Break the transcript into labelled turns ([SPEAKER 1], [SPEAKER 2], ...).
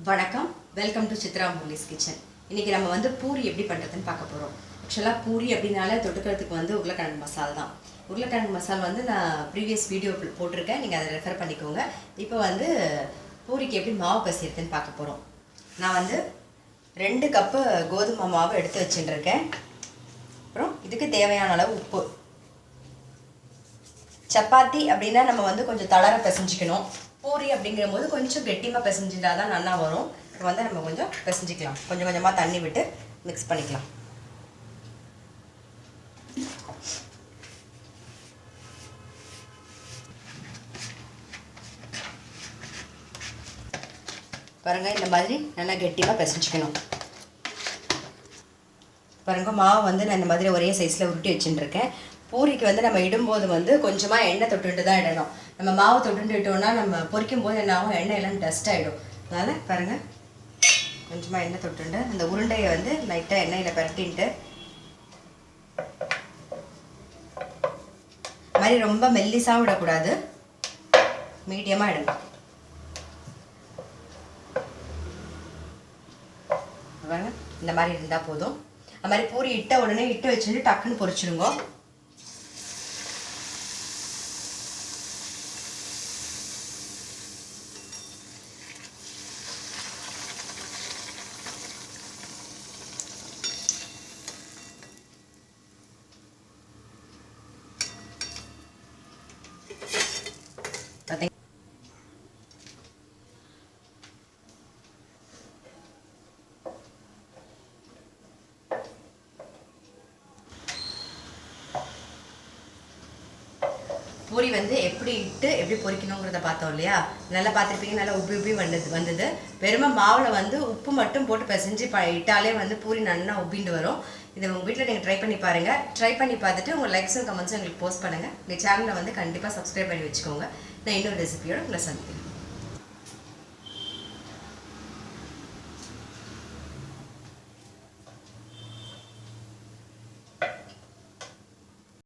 [SPEAKER 1] வணக்கம், welcome to Chitra மூலிஸ் kitchen. இன்றைக்கி நம்ம வந்து பூரி எப்படி பண்ணுறதுன்னு பார்க்க போகிறோம். ஆக்சுவலாக பூரி அப்படின்னாலே தொட்டுக்கிறதுக்கு வந்து உருளைக்கிழங்கு மசால் தான். உருளைக்கிழங்கு மசால் வந்து நான் ப்ரீவியஸ் வீடியோ போட்டிருக்கேன், நீங்கள் அதை ரெஃபர் பண்ணிக்கோங்க. இப்போ வந்து பூரிக்கு எப்படி மாவு பசிறதுன்னு பார்க்க போகிறோம். நான் வந்து 2 கப்பு கோதுமை மாவு எடுத்து வச்சுட்டுருக்கேன். அப்புறம் இதுக்கு தேவையான அளவு உப்பு. சப்பாத்தி அப்படின்னா நம்ம வந்து கொஞ்சம் தளர பிசைஞ்சிக்கணும். பூரி அப்படிங்கிற போது கொஞ்சம் கெட்டிமாக பிசைஞ்சிட்டா தான் நல்லா வரும். இப்போ வந்து நம்ம கொஞ்சம் பிசைஞ்சிக்கலாம். கொஞ்சம் கொஞ்சமாக தண்ணி விட்டு மிக்ஸ் பண்ணிக்கலாம். பாருங்கள், இந்த மாதிரி நல்லா கெட்டியாக பிசைஞ்சிக்கணும். பாருங்கள், மாவு வந்து நான் இந்த மாதிரி ஒரே சைஸில் உருட்டி வச்சுட்டுருக்கேன். பூரிக்கு வந்து நம்ம இடும்போது வந்து கொஞ்சமாக எண்ணெய் தொட்டுட்டு தான் இடணும். நம்ம மாவு தொட்டுட்டு இட்டோம்னா நம்ம பொரிக்கும் போது என்ன ஆகும், எண்ணெய் எல்லாம் டஸ்ட் ஆகிடும். அதனால் பாருங்கள், கொஞ்சமாக எண்ணெய் தொட்டுண்டு அந்த உருண்டையை வந்து லைட்டாக எண்ணெயில் பரட்டின்ட்டு மாதிரி ரொம்ப மெல்லிசாக விடக்கூடாது, மீடியமாக இடணும். பாருங்க, இந்த மாதிரி இருந்தால் போதும். அது மாதிரி பூரி இட்ட உடனே இட்டு வச்சுட்டு டக்குன்னு பொரிச்சிடுங்க. பூரி வந்து எப்படி இட்டு எப்படி பொரிக்கணுங்கிறத பார்த்தோம் இல்லையா? நல்லா பார்த்துருப்பீங்க, நல்லா உப்பி உப்பி வந்தது. வெறுமை மாவில் வந்து உப்பு மட்டும் போட்டு பிசைஞ்சு இட்டாலே வந்து பூரி நல்லா உப்பிண்டு வரும். இதை உங்கள் வீட்டில் நீங்கள் ட்ரை பண்ணி பாருங்கள். ட்ரை பண்ணி பார்த்துட்டு உங்கள் லைக்ஸும் கமெண்ட்ஸும் எங்களுக்கு போஸ்ட் பண்ணுங்கள். எங்கள் சேனலை வந்து கண்டிப்பாக சப்ஸ்கிரைப் பண்ணி வச்சுக்கோங்க. நான் இன்னொரு ரெசிபியோட உங்களை சந்திக்கிறேன்.